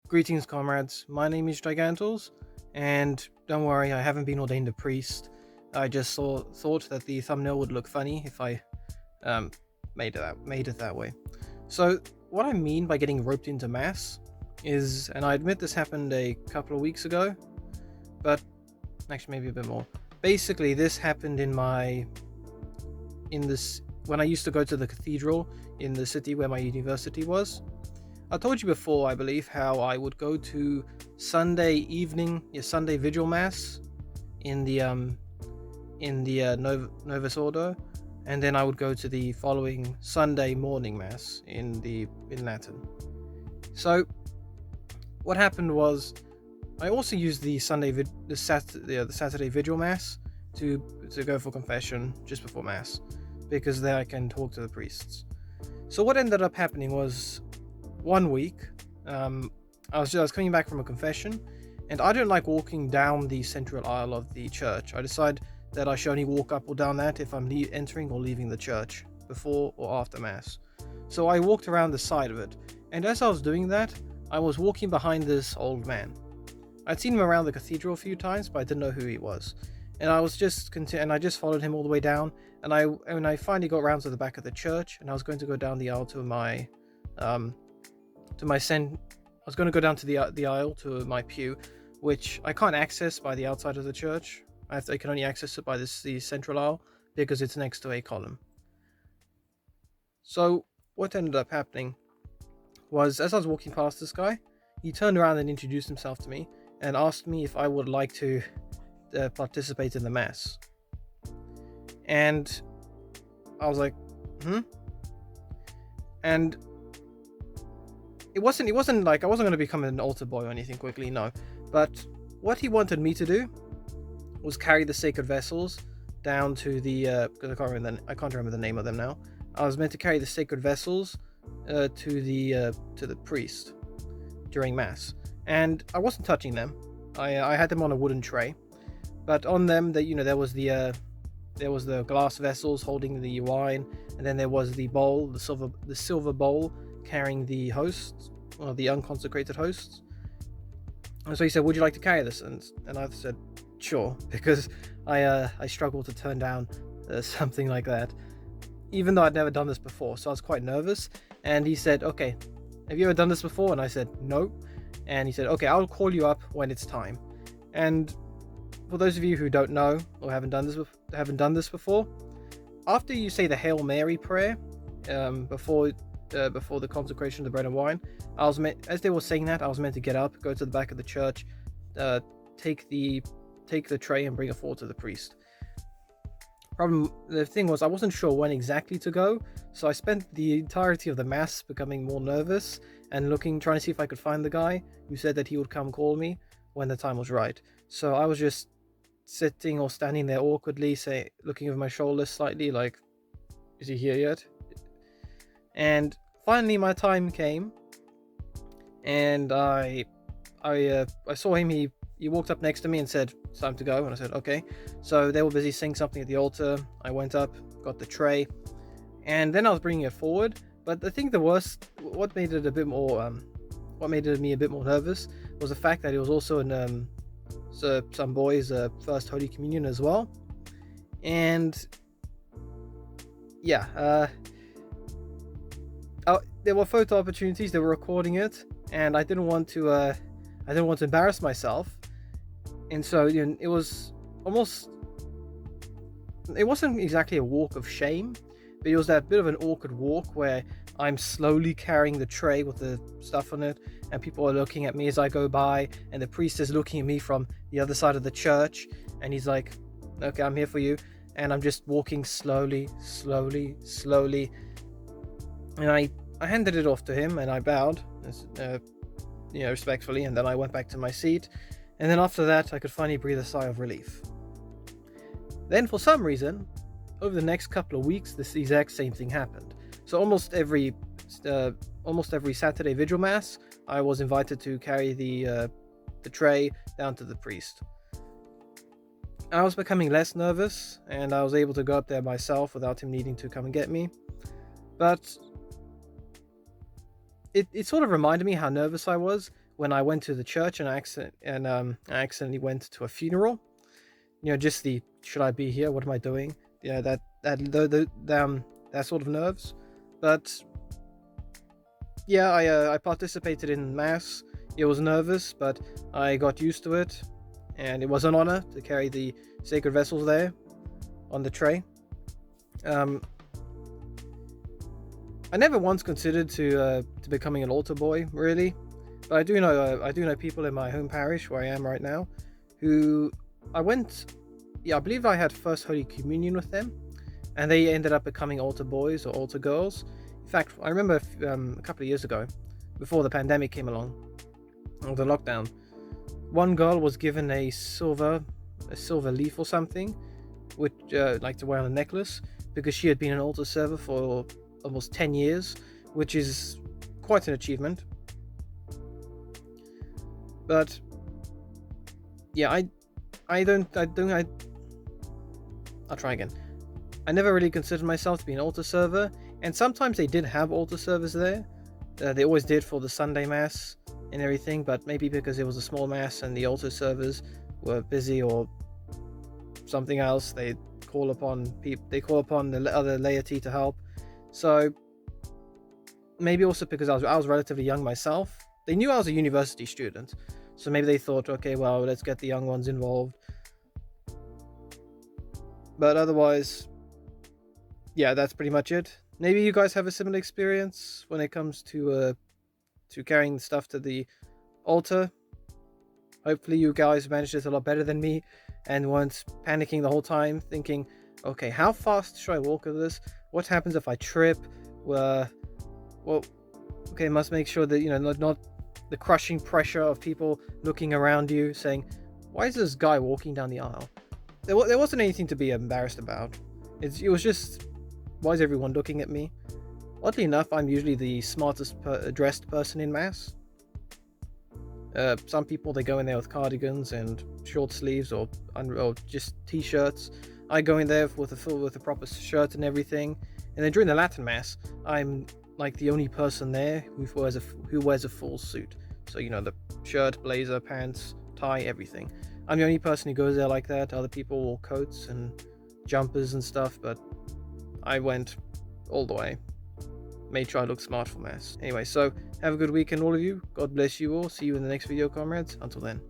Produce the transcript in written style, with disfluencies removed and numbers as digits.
Greetings, comrades. My name is Gigantles, and don't worry, I haven't been ordained a priest. I just thought that the thumbnail would look funny if I um, made it that way. So, what I mean by getting roped into mass is, and I admit this happened a couple of weeks ago, but actually maybe a bit more. Basically, this happened in this when I used to go to the cathedral in the city where my university was. I told you before, I believe, how I would go to Sunday evening, Sunday vigil mass in the Novus Ordo, and then I would go to the following Sunday morning mass in Latin. So, what happened was, I also used the the Saturday vigil mass to go for confession just before mass, because there I can talk to the priests. So what ended up happening was, one week, I was coming back from a confession, and I don't like walking down the central aisle of the church. I decide that I should only walk up or down that if I'm entering or leaving the church, before or after mass. So I walked around the side of it, and as I was doing that, I was walking behind this old man. I'd seen him around the cathedral a few times, but I didn't know who he was. And I was just and I just followed him all the way down, and I finally got around to the back of the church, and I was going to go down the aisle to my I was going to go down to the aisle to my pew, which I can't access by the outside of the church. I can only access it by the central aisle because it's next to a column. So what ended up happening was, as I was walking past this guy, he turned around and introduced himself to me and asked me if I would like to participate in the mass. And I was like, And it wasn't like I wasn't going to become an altar boy or anything quickly, no. But what he wanted me to do was carry the sacred vessels down to the because I can't remember the name of them now. I was meant to carry the sacred vessels to the priest during mass, and I wasn't touching them. I had them on a wooden tray, but on them there was the glass vessels holding the wine, and then there was the bowl, the silver bowl carrying the hosts, or the unconsecrated hosts. And so he said, "Would you like to carry this?" And I said, "Sure," because I struggle to turn down something like that, even though I'd never done this before. So I was quite nervous. And he said, "Okay, have you ever done this before?" And I said, "No." And he said, "Okay, I'll call you up when it's time." And for those of you who don't know or haven't done this before, after you say the Hail Mary prayer before the consecration of the bread and wine, as they were saying that, I was meant to get up, go to the back of the church, take the tray and bring it forward to the priest. The thing was, I wasn't sure when exactly to go, so I spent the entirety of the mass becoming more nervous and trying to see if I could find the guy who said that he would come call me when the time was right. So I was just sitting or standing there awkwardly, looking over my shoulder slightly, like, is he here yet? And finally my time came, and I saw him. He walked up next to me and said, "It's time to go." And I said, "Okay." So they were busy saying something at the altar. I went up, got the tray, and then I was bringing it forward. But I think what made it me a bit more nervous was the fact that it was also some boys' first Holy Communion as well. And yeah, there were photo opportunities. They were recording it, and I didn't want to embarrass myself. And so it wasn't exactly a walk of shame, but it was that bit of an awkward walk where I'm slowly carrying the tray with the stuff on it, and people are looking at me as I go by, and the priest is looking at me from the other side of the church, and he's like, "Okay, I'm here for you." And I'm just walking slowly, and I handed it off to him, and I bowed, respectfully, and then I went back to my seat. And then after that, I could finally breathe a sigh of relief. Then, for some reason, over the next couple of weeks, this exact same thing happened. So almost every Saturday vigil mass, I was invited to carry the tray down to the priest. I was becoming less nervous, and I was able to go up there myself without him needing to come and get me. But it sort of reminded me how nervous I was when I went to the church and I accidentally went to a funeral. Just the should I be here? What am I doing? That sort of nerves. But yeah, I participated in mass. It was nervous, but I got used to it, and it was an honor to carry the sacred vessels there on the tray. Um, I never once considered to becoming an altar boy, really, but I do know people in my home parish where I am right now, who I went. Yeah, I believe I had first Holy Communion with them, and they ended up becoming altar boys or altar girls. In fact, I remember a couple of years ago, before the pandemic came along, or the lockdown, one girl was given a silver leaf or something, which like to wear on a necklace, because she had been an altar server for almost 10 years, which is quite an achievement. But yeah, I'll try again. I never really considered myself to be an altar server, and sometimes they did have altar servers there. They always did for the Sunday Mass and everything, but maybe because it was a small Mass and the altar servers were busy or something else, they call upon the other laity to help. So maybe also because I was relatively young myself. They knew I was a university student, so maybe they thought, okay, well, let's get the young ones involved. But otherwise, yeah, that's pretty much it. Maybe you guys have a similar experience when it comes to carrying stuff to the altar. Hopefully you guys managed it a lot better than me and weren't panicking the whole time, thinking, okay, how fast should I walk with this? What happens if I trip? Well, okay, must make sure that, not the crushing pressure of people looking around you saying, why is this guy walking down the aisle? There wasn't anything to be embarrassed about. It was just, why is everyone looking at me? Oddly enough, I'm usually the smartest dressed person in Mass. Some people, they go in there with cardigans and short sleeves or just t-shirts. I go in there with a proper shirt and everything. And then during the Latin Mass, I'm like the only person there who wears a full suit. So the shirt, blazer, pants, tie, everything. I'm the only person who goes there like that. Other people wore coats and jumpers and stuff, but I went all the way. Made sure I look smart for Mass. Anyway, so have a good weekend, all of you. God bless you all. See you in the next video, comrades. Until then.